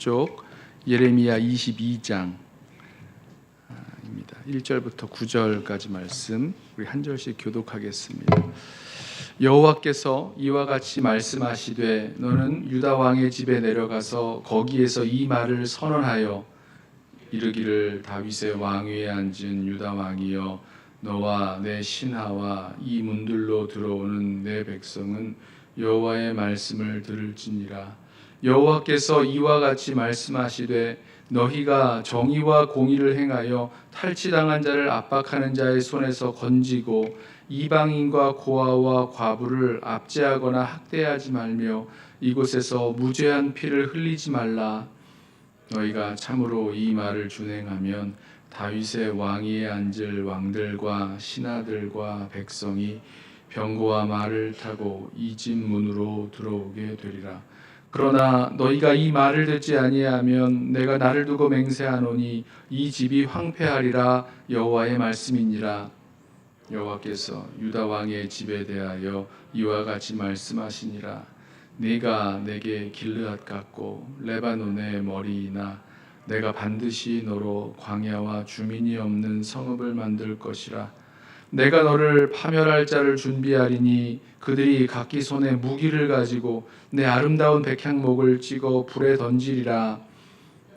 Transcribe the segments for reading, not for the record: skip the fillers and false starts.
쪽 예레미야 22장 1절부터 9절까지 말씀 우리 한 절씩 교독하겠습니다. 여호와께서 이와 같이 말씀하시되 너는 유다 왕의 집에 내려가서 거기에서 이 말을 선언하여 이르기를 다윗의 왕위에 앉은 유다 왕이여 너와 내 신하와 이 문들로 들어오는 내 백성은 여호와의 말씀을 들을지니라. 여호와께서 이와 같이 말씀하시되 너희가 정의와 공의를 행하여 탈취당한 자를 압박하는 자의 손에서 건지고 이방인과 고아와 과부를 압제하거나 학대하지 말며 이곳에서 무죄한 피를 흘리지 말라. 너희가 참으로 이 말을 준행하면 다윗의 왕위에 앉을 왕들과 신하들과 백성이 병거와 말을 타고 이 집 문으로 들어오게 되리라. 그러나 너희가 이 말을 듣지 아니하면 내가 나를 두고 맹세하노니 이 집이 황폐하리라. 여호와의 말씀이니라. 여호와께서 유다 왕의 집에 대하여 이와 같이 말씀하시니라. 네가 내게 길르앗 같고 레바논의 머리이나 내가 반드시 너로 광야와 주민이 없는 성읍을 만들 것이라. 내가 너를 파멸할 자를 준비하리니 그들이 각기 손에 무기를 가지고 내 아름다운 백향목을 찍어 불에 던지리라.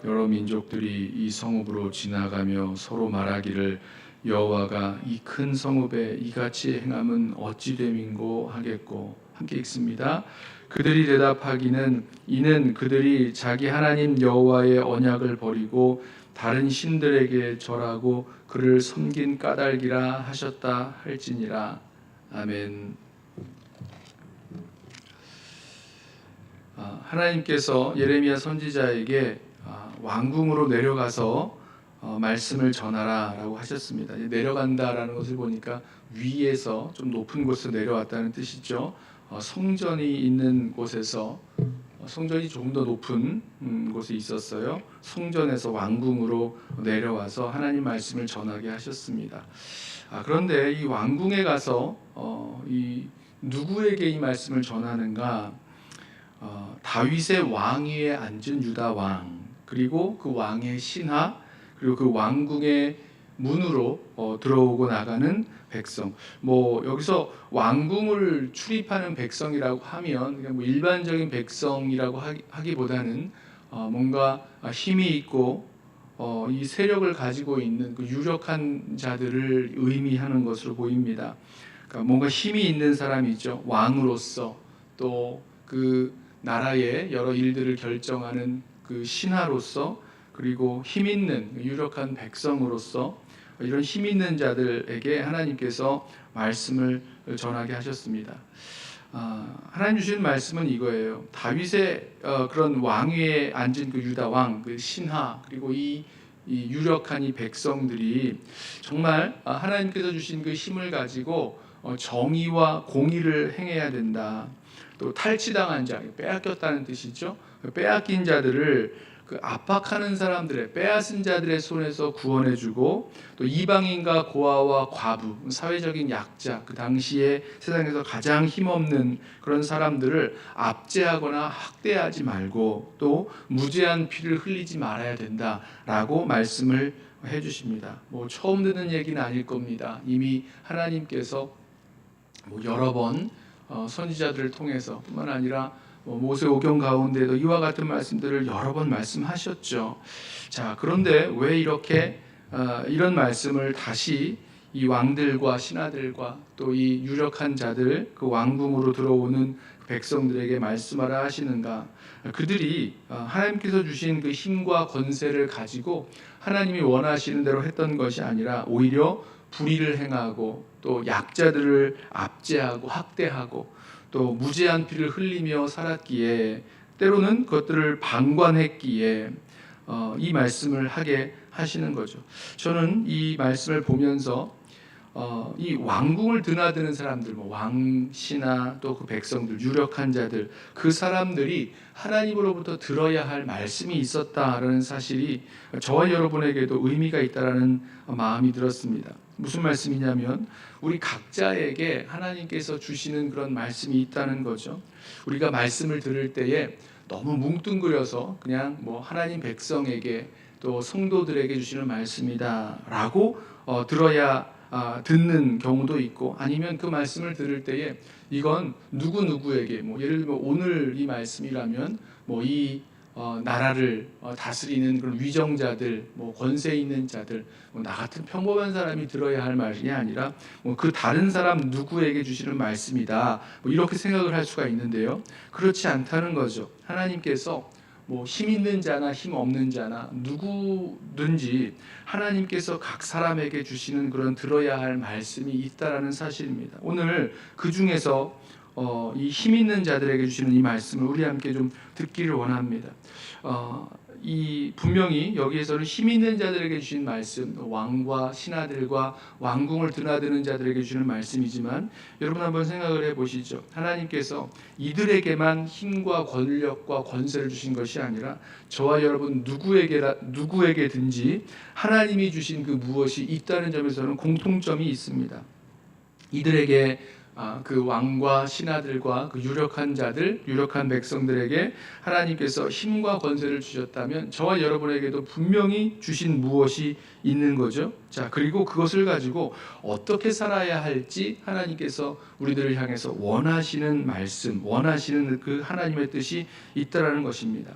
여러 민족들이 이 성읍으로 지나가며 서로 말하기를 여호와가 이 큰 성읍에 이같이 행함은 어찌 됨인고 하겠고. 함께 읽습니다. 그들이 대답하기는 이는 그들이 자기 하나님 여호와의 언약을 버리고 다른 신들에게 절하고 그를 섬긴 까닭이라 하셨다 할지니라. 아멘. 하나님께서 예레미야 선지자에게 왕궁으로 내려가서 말씀을 전하라라고 하셨습니다. 내려간다라는 것을 보니까 위에서 좀 높은 곳으로 내려왔다는 뜻이죠. 성전이 있는 곳에서 성전이 조금 더 높은 곳에 있었어요. 성전에서 왕궁으로 내려와서 하나님 말씀을 전하게 하셨습니다. 그런데 이 왕궁에 가서 이 누구에게 이 말씀을 전하는가? 다윗의 왕위에 앉은 유다 왕, 그리고 그 왕의 신하, 그리고 그 왕궁의 문으로 들어오고 나가는 백성. 여기서 왕궁을 출입하는 백성이라고 하면 그냥 일반적인 백성이라고 하기보다는 뭔가 힘이 있고 이 세력을 가지고 있는 그 유력한 자들을 의미하는 것으로 보입니다. 그러니까 뭔가 힘이 있는 사람이죠. 왕으로서 또 그 나라의 여러 일들을 결정하는 그 신하로서, 그리고 힘 있는 유력한 백성으로서 이런 힘 있는 자들에게 하나님께서 말씀을 전하게 하셨습니다. 하나님 주신 말씀은 이거예요. 다윗의 그런 왕위에 앉은 그 유다 왕, 그 신하, 그리고 이 유력한 이 백성들이 정말 하나님께서 주신 그 힘을 가지고 정의와 공의를 행해야 된다. 또 탈취당한 자, 빼앗겼다는 뜻이죠. 빼앗긴 자들을 그 압박하는 사람들의, 빼앗은 자들의 손에서 구원해주고, 또 이방인과 고아와 과부, 사회적인 약자, 그 당시에 세상에서 가장 힘없는 그런 사람들을 압제하거나 학대하지 말고 또 무죄한 피를 흘리지 말아야 된다라고 말씀을 해주십니다. 처음 듣는 얘기는 아닐 겁니다. 이미 하나님께서 여러 번 선지자들을 통해서 뿐만 아니라 모세오경 가운데도 이와 같은 말씀들을 여러 번 말씀하셨죠. 자, 그런데 왜 이렇게 이런 말씀을 다시 이 왕들과 신하들과 또 이 유력한 자들, 그 왕궁으로 들어오는 백성들에게 말씀하라 하시는가? 그들이 하나님께서 주신 그 힘과 권세를 가지고 하나님이 원하시는 대로 했던 것이 아니라 오히려 불의를 행하고 또 약자들을 압제하고 학대하고 또 무죄한 피를 흘리며 살았기에, 때로는 그것들을 방관했기에 이 말씀을 하게 하시는 거죠. 저는 이 말씀을 보면서 이 왕궁을 드나드는 사람들, 왕, 신하, 또 그 백성들, 유력한 자들, 그 사람들이 하나님으로부터 들어야 할 말씀이 있었다라는 사실이 저와 여러분에게도 의미가 있다라는 마음이 들었습니다. 무슨 말씀이냐면 우리 각자에게 하나님께서 주시는 그런 말씀이 있다는 거죠. 우리가 말씀을 들을 때에 너무 뭉뚱그려서 그냥 뭐 하나님 백성에게 또 성도들에게 주시는 말씀이다라고 들어야 듣는 경우도 있고, 아니면 그 말씀을 들을 때에 이건 누구누구에게, 뭐 예를 들면 오늘 이 말씀이라면 뭐 이 나라를 다스리는 그런 위정자들, 뭐 권세 있는 자들, 뭐 나 같은 평범한 사람이 들어야 할 말이 아니라 뭐 그 다른 사람 누구에게 주시는 말씀이다, 뭐 이렇게 생각을 할 수가 있는데요. 그렇지 않다는 거죠. 하나님께서 뭐 힘 있는 자나 힘 없는 자나 누구든지 하나님께서 각 사람에게 주시는 그런 들어야 할 말씀이 있다라는 사실입니다. 오늘 그 중에서 이 힘 있는 자들에게 주시는 이 말씀을 우리 함께 좀 듣기를 원합니다. 이 분명히 여기에서는 힘 있는 자들에게 주신 말씀, 왕과 신하들과 왕궁을 드나드는 자들에게 주시는 말씀이지만, 여러분 한번 생각을 해보시죠. 하나님께서 이들에게만 힘과 권력과 권세를 주신 것이 아니라 저와 여러분 누구에게든지 하나님이 주신 그 무엇이 있다는 점에서는 공통점이 있습니다. 이들에게 그 왕과 신하들과 그 유력한 자들, 유력한 백성들에게 하나님께서 힘과 권세를 주셨다면 저와 여러분에게도 분명히 주신 무엇이 있는 거죠. 자, 그리고 그것을 가지고 어떻게 살아야 할지 하나님께서 우리들을 향해서 원하시는 말씀, 원하시는 그 하나님의 뜻이 있다라는 것입니다.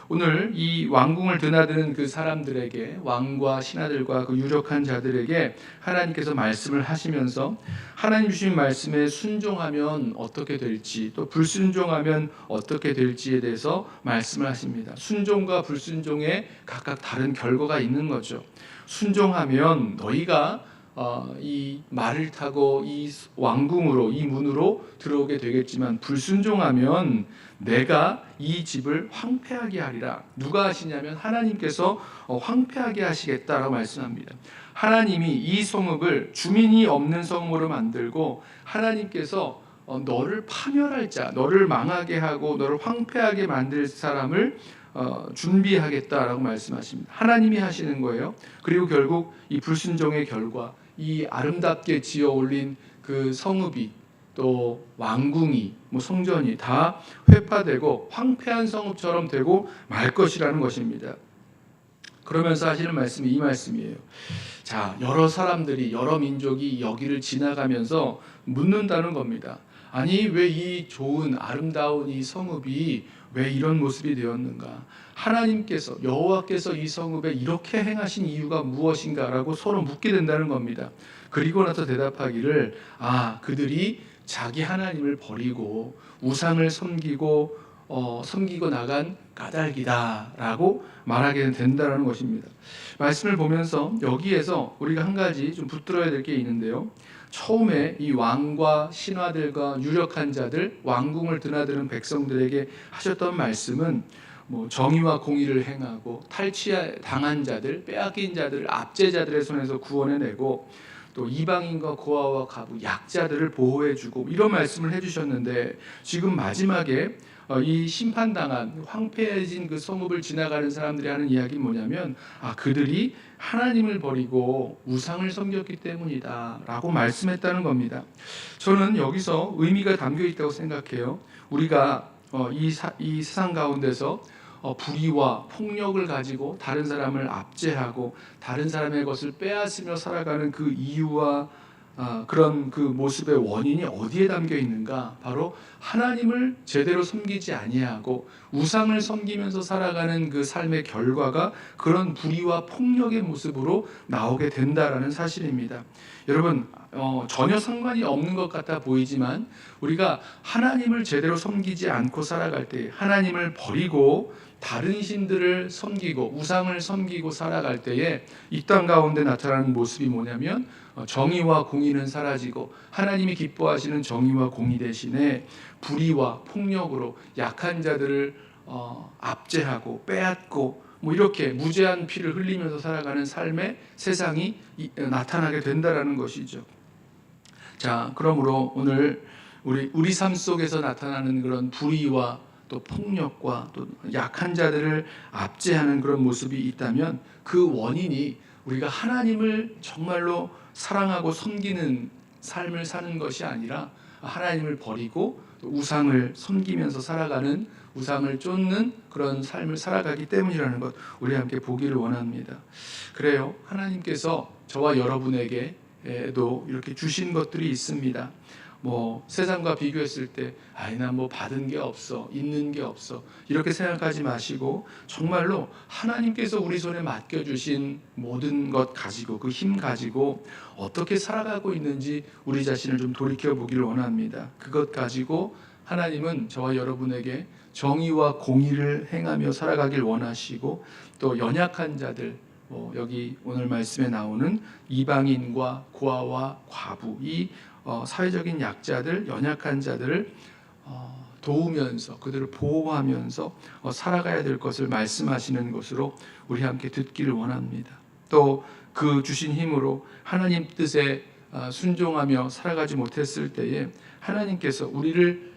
오늘 이 왕궁을 드나드는 그 사람들에게, 왕과 신하들과 그 유력한 자들에게 하나님께서 말씀을 하시면서 하나님 주신 말씀에 순종하면 어떻게 될지, 또 불순종하면 어떻게 될지에 대해서 말씀을 하십니다. 순종과 불순종에 각각 다른 결과가 있는 거죠. 순종하면 너희가 이 말을 타고 이 왕궁으로, 이 문으로 들어오게 되겠지만, 불순종하면 내가 이 집을 황폐하게 하리라. 누가 하시냐면 하나님께서 황폐하게 하시겠다라고 말씀합니다. 하나님이 이 성읍을 주민이 없는 성읍으로 만들고, 하나님께서 너를 파멸할 자, 너를 망하게 하고 너를 황폐하게 만들 사람을 준비하겠다라고 말씀하십니다. 하나님이 하시는 거예요. 그리고 결국 이 불순종의 결과, 이 아름답게 지어 올린 그 성읍이, 또 왕궁이, 뭐 성전이 다 회파되고 황폐한 성읍처럼 되고 말 것이라는 것입니다. 그러면서 하시는 말씀이 이 말씀이에요. 자, 여러 사람들이, 여러 민족이 여기를 지나가면서 묻는다는 겁니다. 아니, 왜 이 좋은 아름다운 이 성읍이 왜 이런 모습이 되었는가? 하나님께서, 여호와께서 이 성읍에 이렇게 행하신 이유가 무엇인가라고 서로 묻게 된다는 겁니다. 그리고 나서 대답하기를, 그들이 자기 하나님을 버리고 우상을 섬기고 나간 까닭이다라고 말하게 된다는 것입니다. 말씀을 보면서 여기에서 우리가 한 가지 좀 붙들어야 될 게 있는데요. 처음에 이 왕과 신하들과 유력한 자들, 왕궁을 드나드는 백성들에게 하셨던 말씀은 뭐 정의와 공의를 행하고 탈취당한 자들, 빼앗긴 자들, 압제자들의 손에서 구원해내고, 또 이방인과 고아와 가부, 약자들을 보호해주고, 이런 말씀을 해주셨는데, 지금 마지막에 이 심판당한 황폐해진 그 성읍을 지나가는 사람들이 하는 이야기는 뭐냐면, 그들이 하나님을 버리고 우상을 섬겼기 때문이다 라고 말씀했다는 겁니다. 저는 여기서 의미가 담겨 있다고 생각해요. 우리가 이 세상 가운데서 불의와 폭력을 가지고 다른 사람을 압제하고 다른 사람의 것을 빼앗으며 살아가는 그 이유와 그런 그 모습의 원인이 어디에 담겨 있는가? 바로 하나님을 제대로 섬기지 아니하고 우상을 섬기면서 살아가는 그 삶의 결과가 그런 불의와 폭력의 모습으로 나오게 된다라는 사실입니다. 여러분, 전혀 상관이 없는 것 같아 보이지만 우리가 하나님을 제대로 섬기지 않고 살아갈 때, 하나님을 버리고 다른 신들을 섬기고 우상을 섬기고 살아갈 때에 이 땅 가운데 나타나는 모습이 뭐냐면, 정의와 공의는 사라지고 하나님이 기뻐하시는 정의와 공의 대신에 불의와 폭력으로 약한 자들을 압제하고 빼앗고, 뭐 이렇게 무죄한 피를 흘리면서 살아가는 삶의 세상이 나타나게 된다라는 것이죠. 자, 그러므로 오늘 우리 삶 속에서 나타나는 그런 불의와 또 폭력과 또 약한 자들을 압제하는 그런 모습이 있다면, 그 원인이 우리가 하나님을 정말로 사랑하고 섬기는 삶을 사는 것이 아니라 하나님을 버리고 또 우상을 섬기면서 살아가는 우상을 쫓는 그런 삶을 살아가기 때문이라는 것 우리 함께 보기를 원합니다. 그래요. 하나님께서 저와 여러분에게도 이렇게 주신 것들이 있습니다. 뭐 세상과 비교했을 때 난 뭐 받은 게 없어, 있는 게 없어 이렇게 생각하지 마시고 정말로 하나님께서 우리 손에 맡겨주신 모든 것 가지고 그 힘 가지고 어떻게 살아가고 있는지 우리 자신을 좀 돌이켜 보기를 원합니다. 그것 가지고 하나님은 저와 여러분에게 정의와 공의를 행하며 살아가길 원하시고 또 연약한 자들 여기 오늘 말씀에 나오는 이방인과 고아와 과부 이 사회적인 약자들, 연약한 자들을 도우면서 그들을 보호하면서 살아가야 될 것을 말씀하시는 것으로 우리 함께 듣기를 원합니다. 또 그 주신 힘으로 하나님 뜻에 순종하며 살아가지 못했을 때에 하나님께서 우리를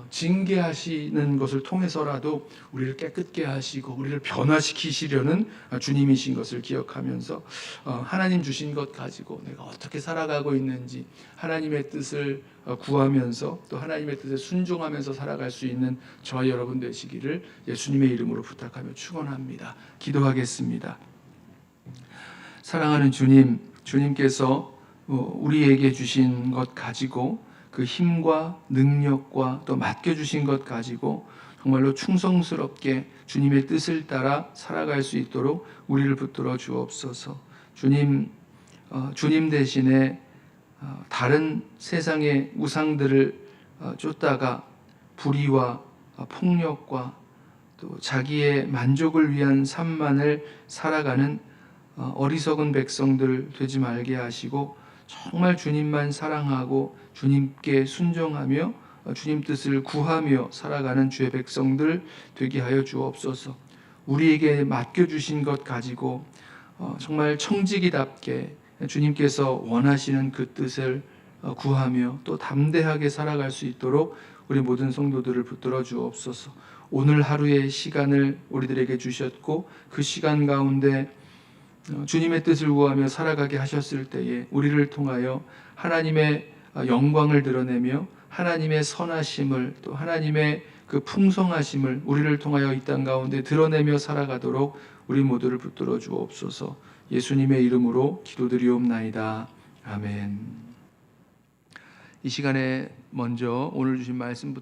징계하시는 것을 통해서라도 우리를 깨끗게 하시고 우리를 변화시키시려는 주님이신 것을 기억하면서 하나님 주신 것 가지고 내가 어떻게 살아가고 있는지 하나님의 뜻을 구하면서 또 하나님의 뜻에 순종하면서 살아갈 수 있는 저와 여러분 되시기를 예수님의 이름으로 부탁하며 축원합니다. 기도하겠습니다. 사랑하는 주님, 주님께서 우리에게 주신 것 가지고 그 힘과 능력과 또 맡겨주신 것 가지고 정말로 충성스럽게 주님의 뜻을 따라 살아갈 수 있도록 우리를 붙들어 주옵소서. 주님 대신에 다른 세상의 우상들을 쫓다가 불의와 폭력과 또 자기의 만족을 위한 삶만을 살아가는 어리석은 백성들 되지 말게 하시고 정말 주님만 사랑하고 주님께 순종하며 주님 뜻을 구하며 살아가는 주의 백성들 되게 하여 주옵소서. 우리에게 맡겨주신 것 가지고 정말 청지기답게 주님께서 원하시는 그 뜻을 구하며 또 담대하게 살아갈 수 있도록 우리 모든 성도들을 붙들어 주옵소서. 오늘 하루의 시간을 우리들에게 주셨고 그 시간 가운데 주님의 뜻을 구하며 살아가게 하셨을 때에 우리를 통하여 하나님의 영광을 드러내며 하나님의 선하심을 또 하나님의 그 풍성하심을 우리를 통하여 이 땅 가운데 드러내며 살아가도록 우리 모두를 붙들어 주옵소서. 예수님의 이름으로 기도드리옵나이다. 아멘. 이 시간에 먼저 오늘 주신 말씀부터